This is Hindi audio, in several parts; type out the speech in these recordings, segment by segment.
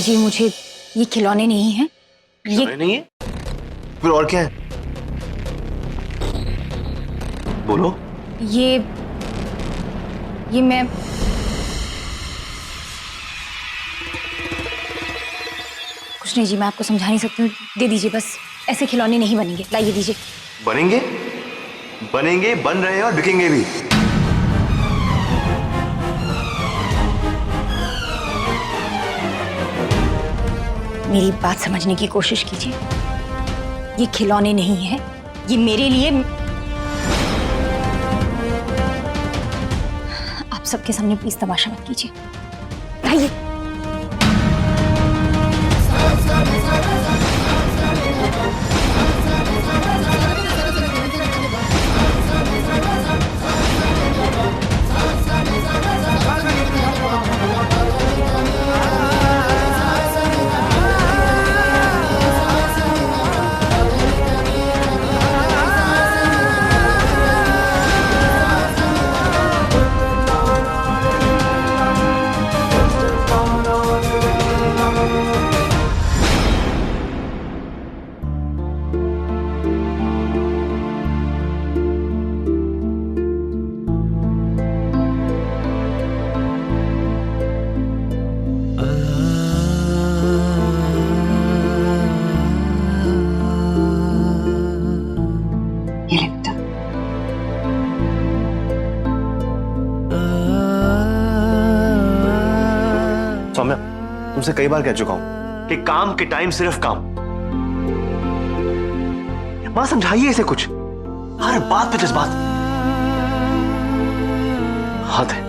दीजिए मुझे, ये खिलौने नहीं हैं। ये नहीं है फिर और क्या है? बोलो। ये मैं कुछ नहीं जी, मैं आपको समझा नहीं सकती हूँ। दे दीजिए बस, ऐसे खिलौने नहीं बनेंगे। लाइए दीजिए। बनेंगे, बनेंगे, बन रहे हैं और बिकेंगे भी। मेरी बात समझने की कोशिश कीजिए। ये खिलौने नहीं है, ये मेरे लिए। आप सबके सामने प्लीज तमाशा मत कीजिए। लाइए। सौम्या, तुमसे कई बार कह चुका हूं कि काम के टाइम सिर्फ काम। मां समझाइए इसे कुछ, हर बात पे जज्बात। हद है।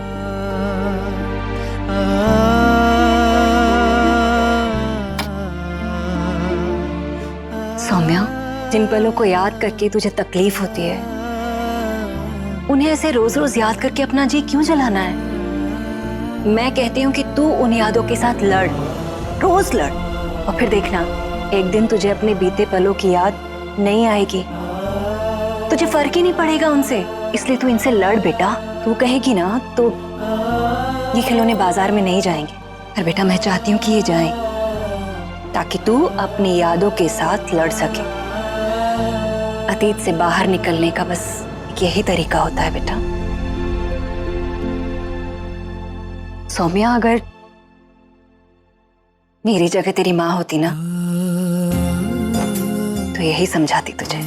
सौम्या, जिन पलों को याद करके तुझे तकलीफ होती है, उन्हें ऐसे रोज रोज याद करके अपना जी क्यों जलाना है? मैं कहती हूँ कि तू उन यादों के साथ लड़, रोज लड़, और फिर देखना एक दिन तुझे अपने बीते पलों की याद नहीं आएगी। तुझे फर्क ही नहीं पड़ेगा उनसे। इसलिए तू इनसे लड़ बेटा। तू कहेगी ना तो ये खिलौने बाजार में नहीं जाएंगे। पर बेटा मैं चाहती हूँ कि ये जाएं, ताकि तू अपनी यादों के साथ लड़ सके। अतीत से बाहर निकलने का बस यही तरीका होता है बेटा। सौम्या, अगर मेरी जगह तेरी माँ होती ना तो यही समझाती तुझे।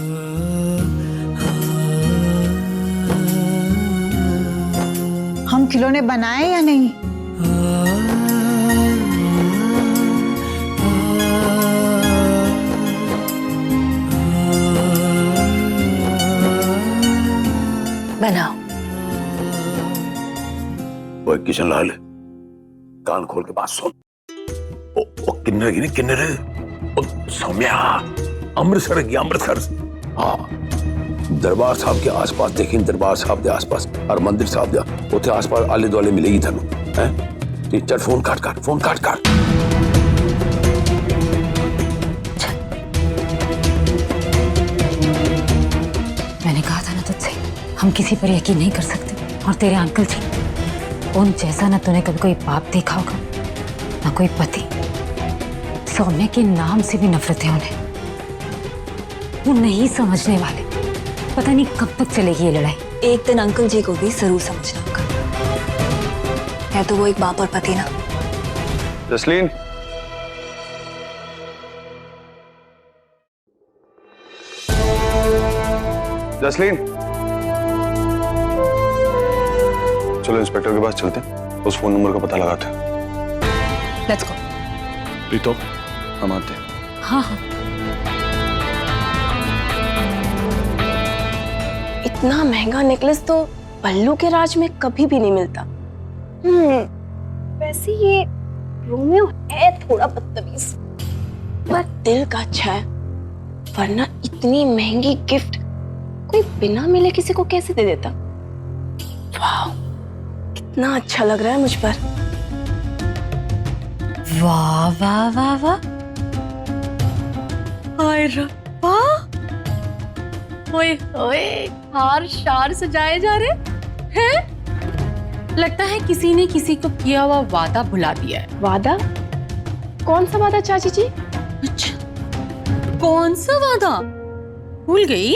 हम खिलौने बनाए या नहीं? बनाओ। वो किशन लाल, कान खोल के बात सुन। ओ किन्नर की नहीं, किन्नर ओ सौम्या, अमृतसर गया, अमृतसर। हाँ, दरबार साहब के आसपास देखी, दरबार साहब के आसपास और मंदिर साहब के उथे आसपास आले दुआले मिलेगी थानू। हैं चल, फोन काट, फोन काट। मैंने कहा था ना तुझसे, हम किसी पर यकीन नहीं कर सकते। और तेरे अंकल जी, उन जैसा ना तूने कभी कोई बाप देखा होगा, ना कोई पति। सौम्या के नाम से भी नफरत है उन्हें। वो नहीं समझने वाले। पता नहीं कब तक चलेगी ये लड़ाई। एक दिन अंकल जी को भी जरूर समझना होगा। है तो वो एक बाप और पति ना। जसलीन, जसलीन, चलो इंस्पेक्टर के पास चलते हैं, उस फोन नंबर का पता लगाते हैं। Let's go. प्रीतो, हम आते हैं। हाँ हाँ। इतना महंगा नेकलेस तो पल्लू के राज में कभी भी नहीं मिलता। वैसे ये रोमियो है थोड़ा बदतमीज, पर दिल का अच्छा है। वरना इतनी महंगी गिफ्ट कोई बिना मिले किसी को कैसे दे देता? वाह, कितना अच्छा लग रहा है मुझ पर। वाह वाह वाह वाह, हाय रब्बा, ओए ओए, हार शार सजाए जा रहे हैं। लगता है किसी ने किसी को किया हुआ वादा भुला दिया है। वादा? कौन सा वादा चाची जी? अच्छा, कौन सा वादा? भूल गई?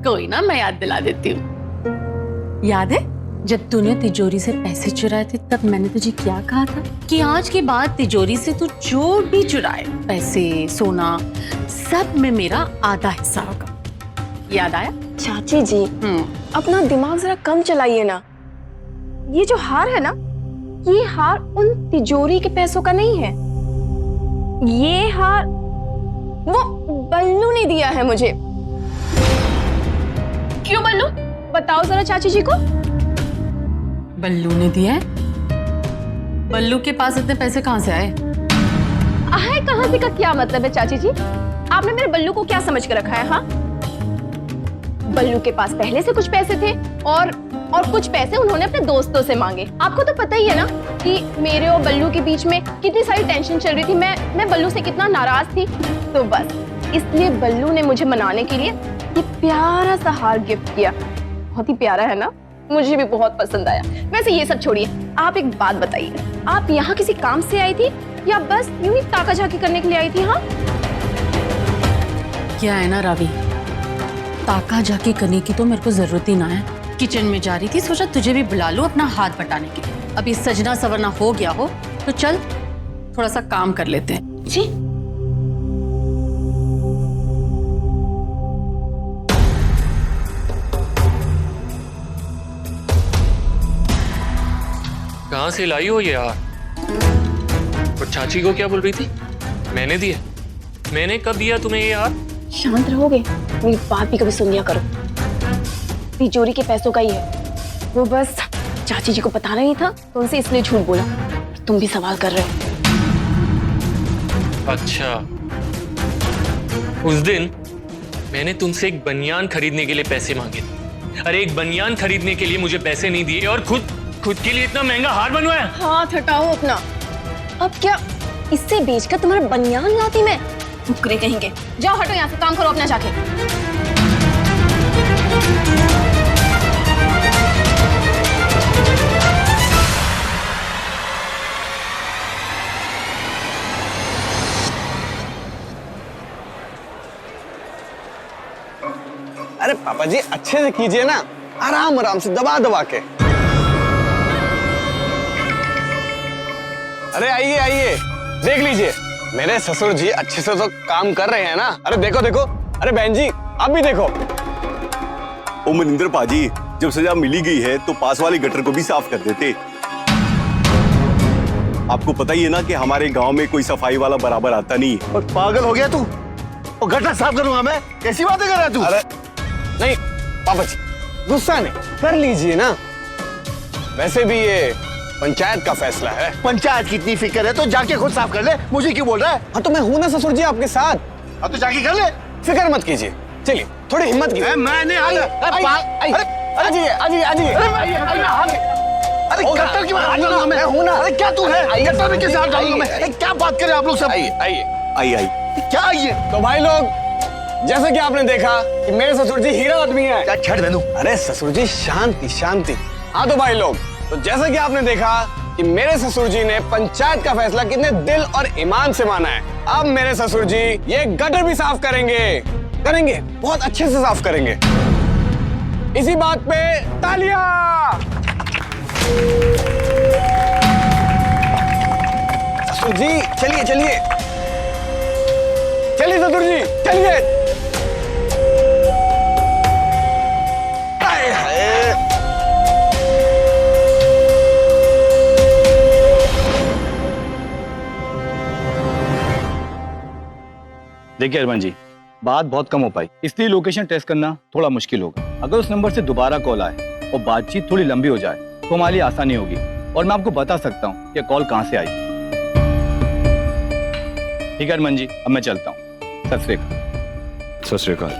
कोई ना, मैं याद दिला देती हूँ। याद है जब तूने तिजोरी से पैसे चुराए थे, तब मैंने तुझे क्या कहा था कि आज के बाद तिजोरी से तू जो भी चुराए, पैसे, सोना, सब में मेरा आधा हिस्सा होगा। याद आया? चाची जी अपना दिमाग जरा कम चलाइए ना। ये जो हार है ना, ये हार उन तिजोरी के पैसों का नहीं है। ये हार वो बल्लू ने दिया है मुझे। क्यों बल्लू? बताओ जरा चाची जी को। बल्लू ने दिया है? बल्लू के पास इतने पैसे कहाँ से आए? आए कहाँ से का क्या मतलब है चाची जी? आपने मेरे बल्लू को क्या समझ कर रखा है? हाँ, बल्लू के पास पहले से कुछ पैसे थे और कुछ पैसे उन्होंने अपने दोस्तों से मांगे। आपको तो पता ही है ना कि मेरे और बल्लू के बीच में कितनी सारी टेंशन चल रही थी। मैं बल्लू से कितना नाराज थी। तो बस इसलिए बल्लू ने मुझे मनाने के लिए ये प्यारा सा हार गिफ्ट किया। बहुत ही प्यारा है ना, मुझे भी बहुत पसंद आया। वैसे ये सब छोड़िए, आप एक बात बताइए, आप यहाँ किसी काम से आई थी या बस यूं ही ताका झाकी करने के लिए आई थी? हाँ, क्या है ना रावी, ताका झाकी करने की तो मेरे को जरूरत ही ना है। किचन में जा रही थी, सोचा तुझे भी बुला लो अपना हाथ बटाने के लिए। अभी सजना सवरना हो गया हो तो चल थोड़ा सा काम कर लेते हैं। जी कहाँ से लाई हो ये यार? और चाची को क्या बोल रही थी? मैंने दिया? मैंने कब दिया तुम्हें ये यार? शांत रहोगे? मेरी बात भी कभी सुन लिया करो। तिजोरी के पैसों का ही है वो, बस चाची जी को पता नहीं था तो उनसे इसलिए झूठ बोला। तुम भी सवाल कर रहे हो। अच्छा, उस दिन मैंने तुमसे एक बनियान खरीदने के लिए पैसे मांगे थे। अरे एक बनियान खरीदने के लिए मुझे पैसे नहीं दिए और खुद के लिए इतना महंगा हार बनवाया। हाथ हटाओ अपना। अब क्या इससे बेचकर तुम्हारा बनियान लाती मैं? मुकरे कहेंगे। जाओ हटो यहाँ से, काम करो अपना जाके। अरे पापा जी अच्छे से कीजिए ना, आराम आराम से दबा दबा के। अरे आइए आइए, देख लीजिए मेरे ससुर जी अच्छे से तो काम कर रहे हैं ना। अरे देखो देखो, अरे बहन जी आप भी देखो। ओ मनिंदर पाजी, जब सजा मिली गई है तो पास वाले गटर को भी साफ कर देते। आपको पता ही है ना कि हमारे गांव में कोई सफाई वाला बराबर आता नहीं है। और पागल हो गया तू? और गटर साफ करूंगा मैं? कैसी बातें कर रहा है तू? अरे नहीं पापा जी, गुस्सा नहीं, कर लीजिए ना। वैसे भी ये पंचायत का फैसला है। पंचायत की इतनी फिक्र है तो जाके खुद साफ कर ले, मुझे क्यों बोल रहा है? हाँ तो मैं हूं ना ससुर जी आपके साथ। हाँ तो जाके कर ले। फिक्र मत कीजिए, चलिए थोड़ी हिम्मत कीजिए। मैंने अरे गटर की बात कर रहा हूं मैं। हूं ना। अरे क्या तू है? गटर में कैसे हाथ डालूंगा मैं? अरे क्या बात कर रहे हैं आप लोग सब? आइए आइए आई आई क्या आइए? तो भाई लोग, जैसे कि आपने देखा कि मेरे ससुर जी हीरा आदमी है। क्या छड़ दे दूं? अरे ससुर जी शांति शांति। हाँ तो भाई लोग, तो जैसा कि आपने देखा कि मेरे ससुर जी ने पंचायत का फैसला कितने दिल और ईमान से माना है। अब मेरे ससुर जी ये गटर भी साफ करेंगे, बहुत अच्छे से साफ करेंगे। इसी बात पे तालियां। ससुर जी चलिए चलिए चलिए, ससुर जी चलिए। हाय हाय। देखिए अरमान जी, बात बहुत कम हो पाई, इसलिए लोकेशन टेस्ट करना थोड़ा मुश्किल होगा। अगर उस नंबर से दोबारा कॉल आए और बातचीत थोड़ी लंबी हो जाए तो हमारे लिए आसानी होगी और मैं आपको बता सकता हूँ कि कॉल कहाँ से आई। ठीक है अरमान जी, अब मैं चलता हूँ। सत श्री अकाल। सत श्री अकाल।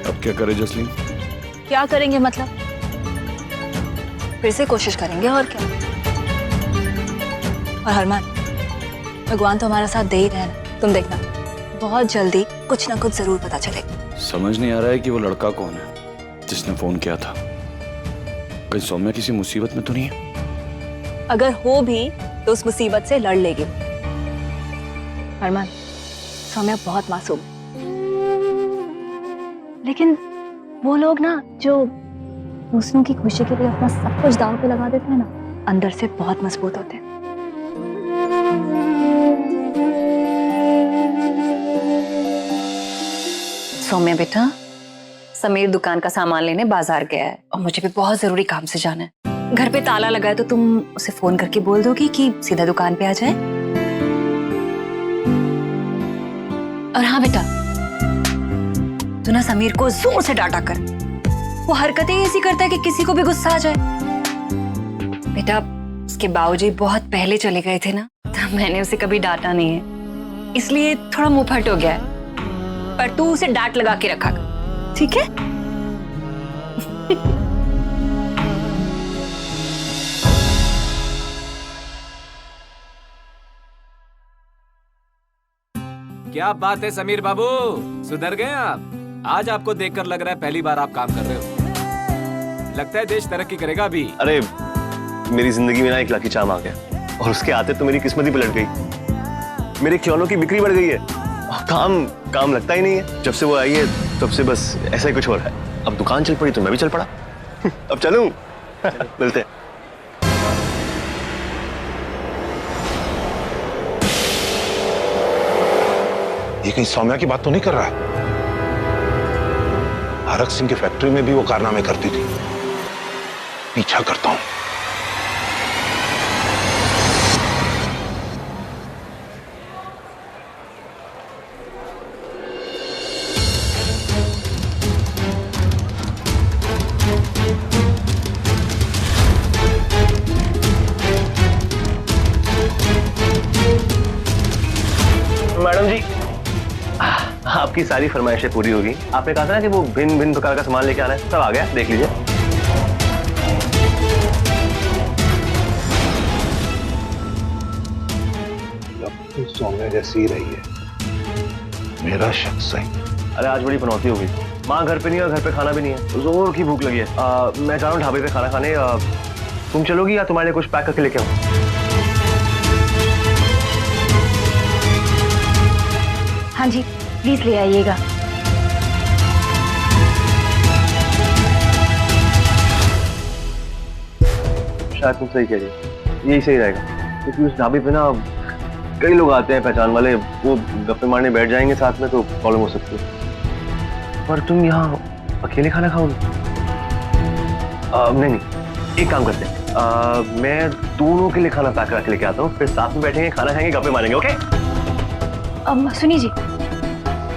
अब क्या करे जसलीन? क्या करेंगे मतलब? फिर से कोशिश करेंगे और क्या। और हरमान, भगवान तो हमारा साथ दे ही रहे हैं। तुम देखना, बहुत जल्दी कुछ ना कुछ जरूर पता चलेगा। समझ नहीं आ रहा है कि वो लड़का कौन है। जिसने फोन किया था, कहीं सौम्या किसी मुसीबत में तो नहीं है? अगर हो भी तो उस मुसीबत से लड़ लेगी। अरमान, सौम्या बहुत मासूम है। लेकिन वो लोग ना जो दूसरों की खुशी के लिए अपना सब कुछ दांव पे लगा देते हैं ना, अंदर से बहुत मजबूत होते हैं। सौम्या बेटा, समीर दुकान का सामान लेने बाजार गया है और मुझे भी बहुत जरूरी काम से जाना है। घर पे ताला लगा है तो तुम उसे फोन करके बोल दोगी कि सीधा दुकान पे आ जाए। और हाँ बेटा, तू ना समीर को जोर से डांटा कर। वो हरकतें ऐसी करता है कि किसी को भी गुस्सा आ जाए। बेटा, उसके बाबूजी बहुत पहले चले गए थे ना, तो मैंने उसे कभी डांटा नहीं है, इसलिए थोड़ा मुंह फट हो गया है। पर तू उसे डांट लगा के रखा कर, ठीक है? क्या बात है समीर बाबू, सुधर गए आप? आज आपको देखकर लग रहा है पहली बार आप काम कर रहे हो। लगता है देश तरक्की करेगा अभी। अरे मेरी जिंदगी में ना एक लकी चार्म आ गया और उसके आते तो मेरी किस्मत ही पलट गई। मेरे खिलौनों की बिक्री बढ़ गई है, काम लगता ही नहीं है। जब से वो आई है तब से बस ऐसा ही कुछ हो रहा है। अब दुकान चल पड़ी तो मैं भी चल पड़ा। अब चलूं? मिलते हैं। ये कहीं सौम्या की बात तो नहीं कर रहा है? आरक सिंह की फैक्ट्री में भी वो कारनामे करती थी। पीछा करता हूं। मैडम जी, आपकी सारी फरमाइशें पूरी होगी। आपने कहा था ना कि वो भिन्न भिन्न प्रकार का सामान लेके आना है, सब आ गया, देख लीजिए। तो सौम्या जैसी ही रही है, मेरा शक सही। अरे आज बड़ी पनौती हो गई। माँ घर पे नहीं है और घर पे खाना भी नहीं है, जोर की भूख लगी है। मैं जा रहा हूँ ढाबे पे खाना खाने। तुम चलोगी या तुम्हारे लिए कुछ पैक करके लेके आऊँ? हाँ जी, प्लीज ले आइएगा। शायद तुम सही कह रही हो, यही सही रहेगा, क्योंकि उस ढाबे पे ना कई लोग आते हैं पहचान वाले, वो गप्पे मारने बैठ जाएंगे साथ में तो प्रॉब्लम हो सकती है। पर तुम यहाँ अकेले खाना खाओगे? नहीं, एक काम करते हैं, मैं दोनों के लिए खाना पैक करके लेके आता हूँ, फिर साथ में बैठेंगे, खाना खाएंगे, गप्पे मारेंगे। ओके? सुनिए जी,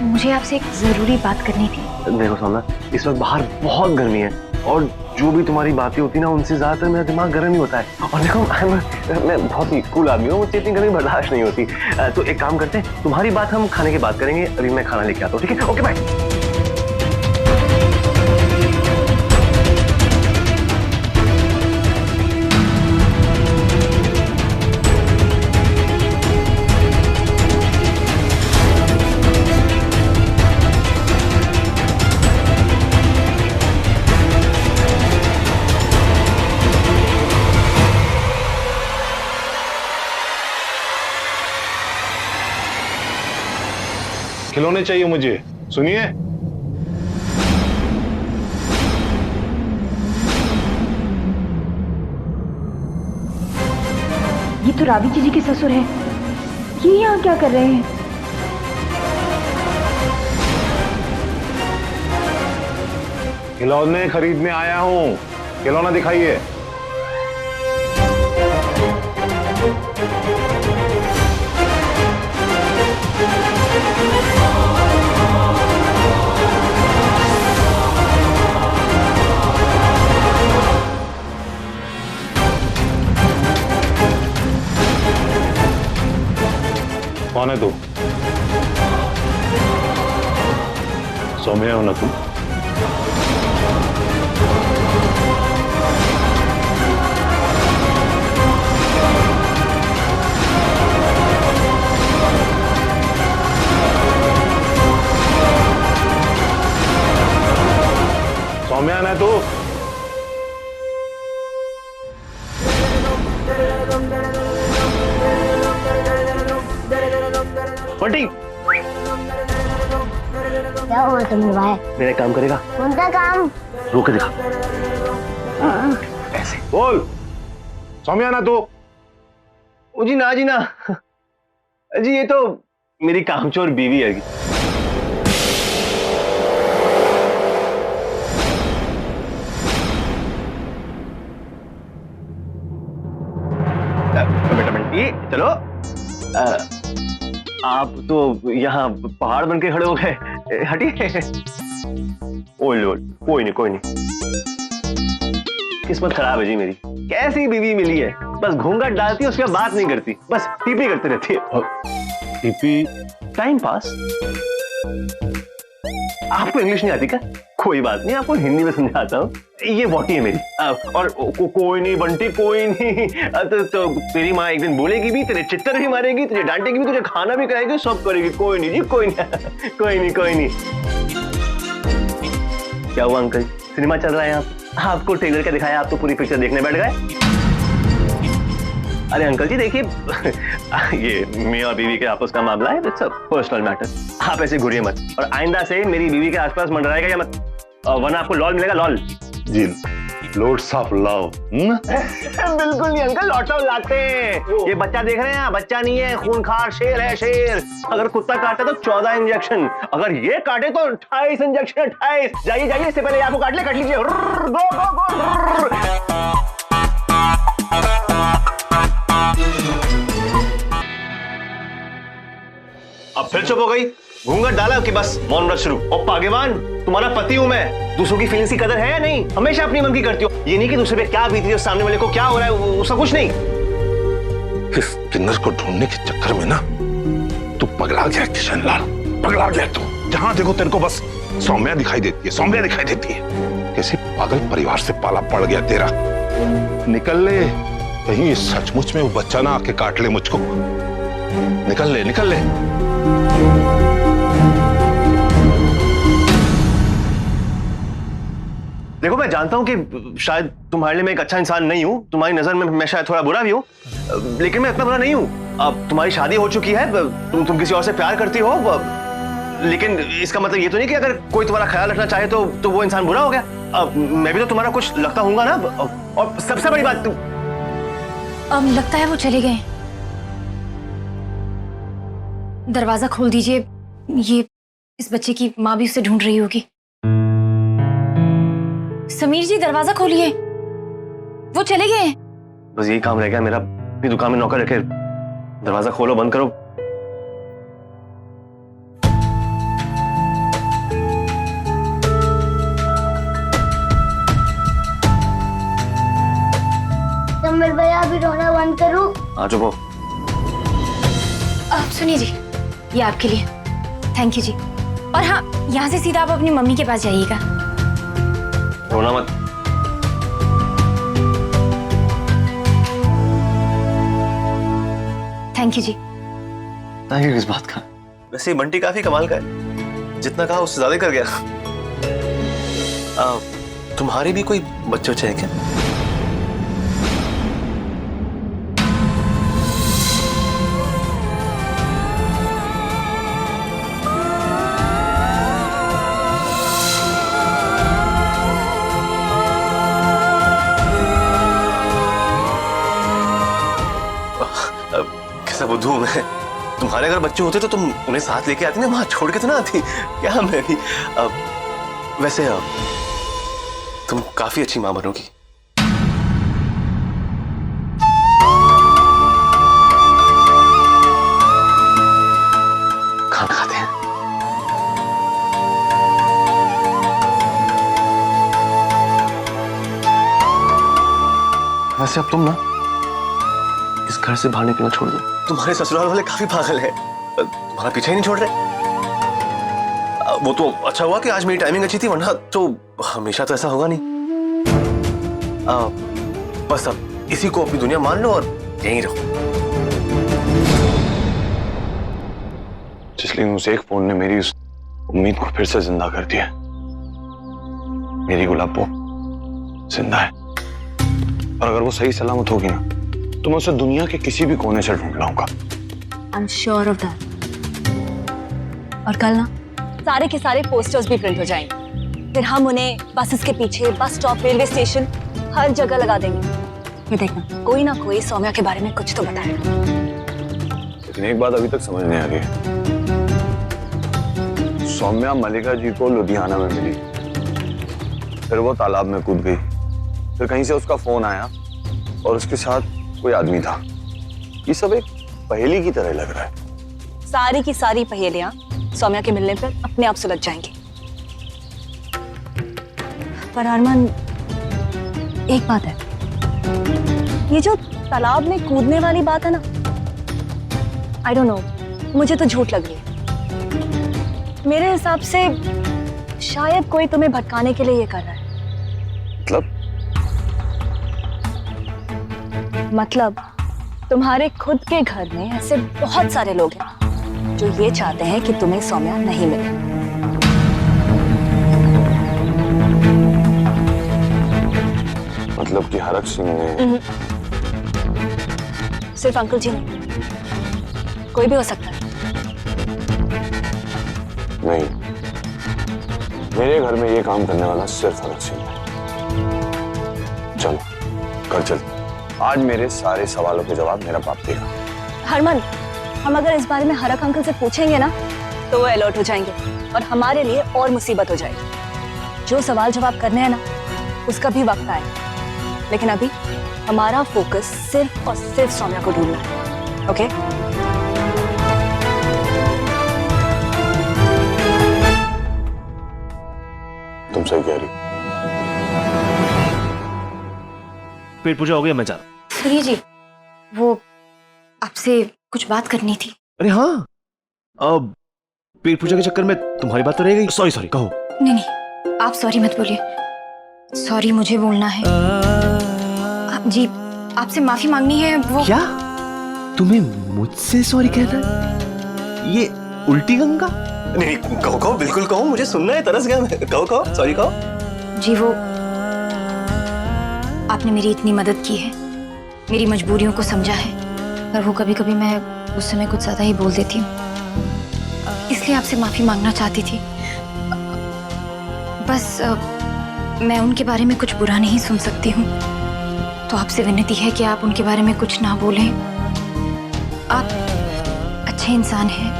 मुझे आपसे एक जरूरी बात करनी थी। देखो सौम्या, इस वक्त बाहर बहुत गर्मी है और जो भी तुम्हारी बातें होती है ना, उनसे ज्यादातर मेरा दिमाग गर्म ही होता है। और देखो मैं बहुत ही कूल आदमी हूँ, मुझे इतनी गर्मी बर्दाश्त नहीं होती। तो एक काम करते हैं, तुम्हारी बात हम खाने के बाद करेंगे, अभी मैं खाना लेके आता हूँ, ठीक है? Okay bye. खिलौने चाहिए मुझे, सुनिए। ये तो रावी जी के ससुर है, ये यहाँ क्या कर रहे हैं? खिलौने खरीदने आया हूँ, खिलौना दिखाइए। कौन है तू? सौम्या हो ना तुम? सौम्या ना तू। बंटी क्या हुआ तुम्हें भाई? मेरा काम करेगा? कौन सा काम? रोक के दिखा। ऐसे बोल सौम्या ना तू। जी ना जी ना जी, ये तो मेरी कामचोर बीवी है। बेटा बंटी चलो। आप तो यहाँ पहाड़ बन के खड़े हो गए, हटिए। ओल ओल, कोई नहीं कोई नहीं। किस्मत खराब है जी मेरी, कैसी बीवी मिली है, बस घूंघट डालती है, उसके बाद बात नहीं करती, बस टीपी करती रहती है। टीपी? Time pass. आपको इंग्लिश नहीं आती क्या? कोई बात नहीं, आपको हिंदी में समझाता हूँ। ये वोटी है मेरी। और कोई नहीं बंटी, कोई नहीं। तो तेरी माँ एक दिन बोलेगी भी, तेरे चित्तर भी मारेगी, तुझे डांटेगी भी, तुझे खाना भी कराएगी, सब करेगी। कोई नहीं जी, कोई नहीं। कोई नहीं कोई नहीं। क्या हुआ अंकल, सिनेमा चल रहा है यहाँ? आपको ट्रेलर क्या दिखाया, आप तो पूरी पिक्चर देखने बैठ गए। अरे अंकल जी देखिए, ये मियाँ बीवी के आपस का मामला है, इट्स अ पर्सनल मैटर। आप ऐसे घुरिए मत, और आइंदा से मेरी बीवी के आसपास मंडराएगा या मत, वरना आपको लॉल मिलेगा, लॉल जी। Lords of love. बिल्कुल नहीं अंकल, लॉर्ड्स ऑफ लाते हैं। ये बच्चा देख रहे हैं, बच्चा नहीं है, खूंखार शेर है, शेर। अगर कुत्ता काटे तो 14 इंजेक्शन, अगर ये काटे तो 28 इंजेक्शन। 28। जाइए जाइए, इससे पहले आपको काट लीजिए। गो गो गो। अब फिर चुप हो गई, घूंघट डाला कि बस मौन व्रत शुरू। और पागेवान, तुम्हारा पति हूं मैं, दूसरों की फीलिंग्स की कदर है या नहीं? हमेशा अपनी मन की करती हो। ये नहीं कि दूसरे पे क्या बीती है, सामने वाले को क्या हो रहा है, उसका कुछ नहीं। इस किन्नर को ढूंढने के चक्कर में ना तू पगला गया किशन लाल, पगला गया तू। जहां देखो तेरे को बस सौम्या दिखाई देती है, सौम्या दिखाई देती है। कैसे पागल परिवार से पाला पड़ गया तेरा। निकल ले, कहीं सचमुच में वो बच्चा ना आके काट ले मुझको। निकल ले, निकल ले। देखो मैं जानता हूं कि शायद तुम्हारे लिए मैं एक अच्छा इंसान नहीं हूं, तुम्हारी नजर में मैं शायद थोड़ा बुरा भी हूं, लेकिन मैं इतना बुरा नहीं हूं। अब तुम्हारी शादी हो चुकी है, तुम किसी और से प्यार करती हो, लेकिन इसका मतलब ये तो नहीं कि अगर कोई तुम्हारा ख्याल रखना चाहे तो वो इंसान बुरा हो गया। अब मैं भी तो तुम्हारा कुछ लगता हूंगा ना। और सबसे बड़ी बात, अब लगता है वो चले गए। दरवाजा खोल दीजिए, ये इस बच्चे की माँ भी उसे ढूंढ रही होगी। समीर जी दरवाजा खोलिए, वो चले गए। बस यही काम रह गया मेरा, अपनी दुकान में नौकर रखे। दरवाजा खोलो, बंद करो। समीर भैया अभी रोना बंद करूं? हाँ चुप हो। सुनिए जी, ये आपके लिए, थैंक यू जी। और हाँ, यहाँ से सीधा आप अपनी मम्मी के पास जाइएगा। रोना मत। थैंक यू जी। थैंक यू किस बात का? वैसे बंटी काफी कमाल का है, जितना कहा उससे ज्यादा कर गया। तुम्हारे भी कोई बच्चे हैं क्या? कैसा बुद्धू मैं, तुम्हारे अगर बच्चे होते तो तुम उन्हें साथ लेके आती ना, वहां छोड़ के तो ना आती क्या? मैं भी वैसे तुम काफी अच्छी मां बनोगी। खाना खाते हैं। वैसे अब तुम ना इस घर से बाहर निकलना छोड़ दो। तुम्हारे ससुराल वाले काफी पागल हैं, तुम्हारा पीछा ही नहीं छोड़ रहे। वो तो अच्छा हुआ कि आज मेरी टाइमिंग अच्छी थी, वरना तो हमेशा तो ऐसा होगा नहीं। बस अब इसी को अपनी दुनिया मान लो और यहीं रहो। जिसलिए उस एक फोन ने मेरी उस उम्मीद को फिर से जिंदा कर दिया। मेरी गुलाबो जिंदा है, और अगर वो सही सलामत होगी ना तो मैं उसे दुनिया के किसी भी कोने से ढूंढ लाऊंगा। I am sure of that. और कल ना सारे के सारे पोस्टर्स भी प्रिंट हो जाएंगे, फिर हम उन्हें बसेस के पीछे, बस स्टॉप, रेलवे स्टेशन, हर जगह लगा देंगे। ये देखना, कोई ना कोई सौम्या के बारे में कुछ तो बताएगा। लेकिन एक बात अभी तक समझ नहीं आ रही है, सौम्या मलिका जी को लुधियाना में मिली, फिर वो तालाब में कूद गई, फिर कहीं से उसका फोन आया और उसके साथ कोई आदमी था। ये सब एक पहेली की तरह लग रहा है। सारी की सारी पहेलियां सौम्या के मिलने पर अपने आप सुलझ जाएंगी। पर अरमान, एक बात है, ये जो तालाब में कूदने वाली बात है ना, आई डोंट नो, मुझे तो झूठ लग रही है। मेरे हिसाब से शायद कोई तुम्हें भटकाने के लिए ये कर रहा है। मतलब तुम्हारे खुद के घर में ऐसे बहुत सारे लोग हैं जो ये चाहते हैं कि तुम्हें सौम्या नहीं मिले। मतलब कि हरक सिंह ने? सिर्फ अंकल जी नहीं, कोई भी हो सकता है। नहीं, मेरे घर में ये काम करने वाला सिर्फ हरक सिंह है। चलो घर चल, आज मेरे सारे सवालों के जवाब मेरा बाप देगा। हरमन, हम अगर इस बारे में हरक अंकल से पूछेंगे ना तो वो अलर्ट हो जाएंगे और हमारे लिए और मुसीबत हो जाएगी। जो सवाल जवाब करने हैं ना उसका भी वक्त आएगा, लेकिन अभी हमारा फोकस सिर्फ और सिर्फ सौम्या को ढूंढना है। ओके? तुम सही कह रही हो। पेट पूजा हो गया, मैं जा। सुनिए जी, वो आपसे कुछ बात करनी थी। अरे हाँ, अब पेट पूजा के चक्कर में तुम्हारी बात तो रह गई। सॉरी सॉरी, कहो। नहीं नहीं, आप सॉरी मत बोलिए। सॉरी मुझे बोलना है। जी, आपसे माफी मांगनी है। वो क्या तुम्हें मुझसे सॉरी कहना है? ये उल्टी गंगा? नहीं, कहो कहो, बिल्कुल कहो, मुझे सुनना है, तरस गया मैं। कहो कहो, सॉरी कहो। जी, वो आपने मेरी इतनी मदद की है, मेरी मजबूरियों को समझा है, पर वो कभी कभी मैं उस समय कुछ ज्यादा ही बोल देती हूँ, इसलिए आपसे माफी मांगना चाहती थी। बस मैं उनके बारे में कुछ बुरा नहीं सुन सकती हूँ, तो आपसे विनती है कि आप उनके बारे में कुछ ना बोलें। आप अच्छे इंसान हैं,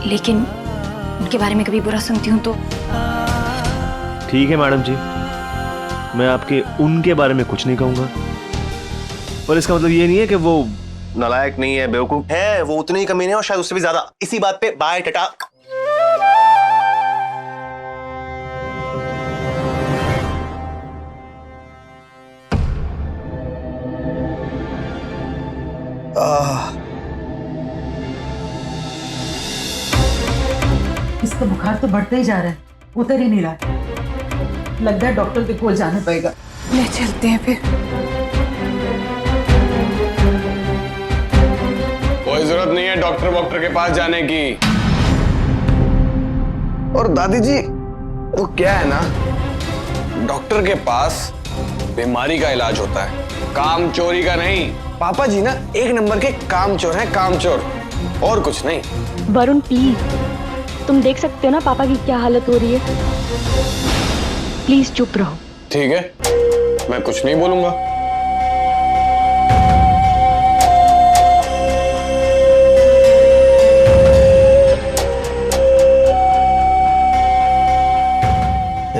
लेकिन उनके बारे में कभी बुरा सुनती हूँ तो। ठीक है मैडम जी, मैं आपके उनके बारे में कुछ नहीं कहूंगा, पर इसका मतलब ये नहीं है कि वो नालायक नहीं है, बेवकूफ है। वो उतने ही कमीने और शायद उससे भी ज्यादा। इसी बात पे बाय टाटा। इसका बुखार तो बढ़ता ही जा रहा है, उतर ही नहीं रहा। लगता है डॉक्टर के पास जाना पड़ेगा। ले चलते हैं फिर। कोई जरूरत नहीं है डॉक्टर के पास जाने की। और दादी जी, वो क्या है ना, डॉक्टर के पास बीमारी का इलाज होता है, काम चोरी का नहीं। पापा जी ना एक नंबर के काम चोर हैं, काम चोर, और कुछ नहीं। वरुण प्लीज, तुम देख सकते हो ना पापा की क्या हालत हो रही है। प्लीज चुप रहो। ठीक है, मैं कुछ नहीं बोलूंगा।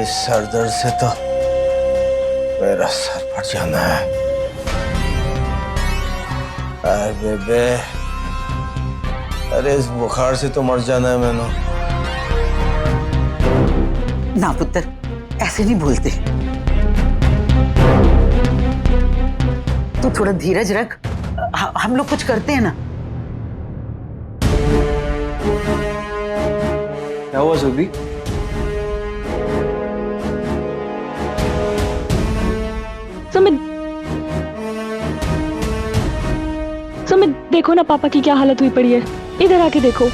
इस सर दर्द से तो मेरा सर फट जाना है। अरे बेबे, अरे इस बुखार से तो मर जाना है मैंने। ना पुत्र, ऐसे नहीं बोलते। तू थोड़ा धीरज रख, हम लोग कुछ करते हैं ना। क्या हुआ सुखी? सुमित, देखो ना पापा की क्या हालत हुई पड़ी है। इधर आके देखो।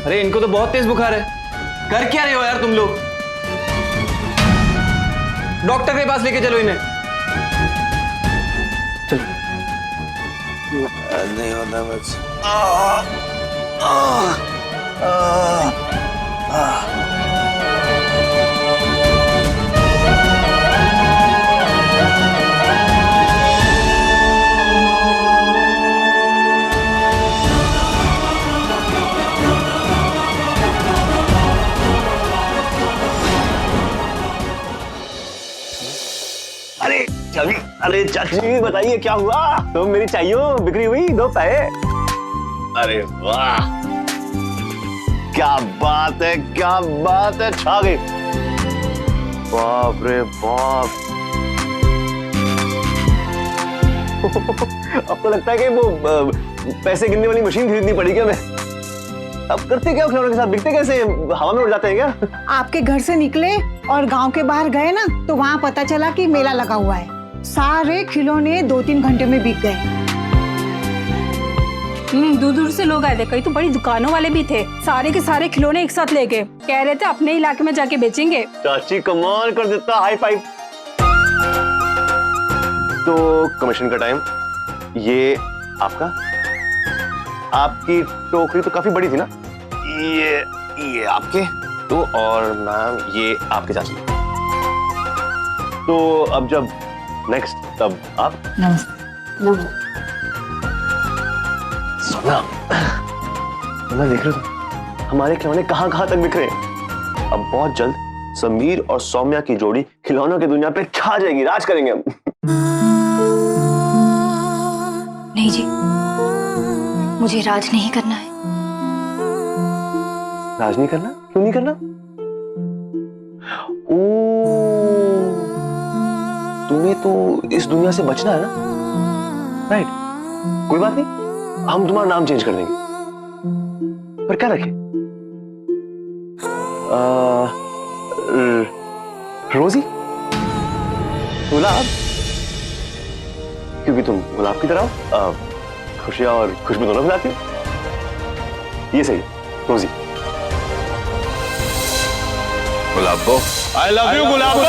अरे इनको तो बहुत तेज बुखार है। कर क्या रहे हो यार तुम लोग? डॉक्टर के पास लेके चलो इन्हें। नहीं होता मुझसे। अरे चाची, अरे चाची बताइए क्या हुआ? तो मेरी चाहिए बिक्री हुई 2 पैसे। अरे वाह, क्या बात है, क्या बात है, छा गई। बाप रे बाप। अब तो लगता है कि वो पैसे गिनने वाली मशीन खरीदनी पड़ेगी हमें। अब करते क्या खिलौनों के साथ, बिकते कैसे? हवा में उड़ जाते हैं क्या? आपके घर से निकले और गांव के बाहर गए ना, तो वहाँ पता चला कि मेला लगा हुआ है। सारे खिलौने 2-3 घंटे में बिक गए। दूर दूर से लोग आए थे, कई तो बड़ी दुकानों वाले भी थे। सारे के सारे खिलौने एक साथ ले गए, कह रहे थे अपने इलाके में जाके बेचेंगे। चाची कमाल कर देता, हाई फाइव। तो कमीशन का टाइम, ये आपका। आपकी टोकरी तो काफी बड़ी थी ना? ये आपके तो, और मैम ये आपके चाची। तो अब जब नेक्स्ट, तब आप। नमस्ते। सोना, सोना देख रहे हो हमारे खिलौने कहां कहां तक बिक रहे हैं। अब बहुत जल्द समीर और सौम्या की जोड़ी खिलौनों की दुनिया पे छा जाएगी, राज करेंगे हम। नहीं जी, मुझे राज नहीं करना है। राज नहीं करना? क्यों नहीं करना? ओ, तुम्हें तो इस दुनिया से बचना है ना? राइट, कोई बात नहीं, हम तुम्हारा नाम चेंज कर देंगे। पर क्या रखें? रोजी? गुलाब? क्योंकि तुम गुलाब की तरह खुशियां और खुशबू दोनों फैलाती हो। ये सही है, रोजी। गुलाबो, I love you, गुलाबो।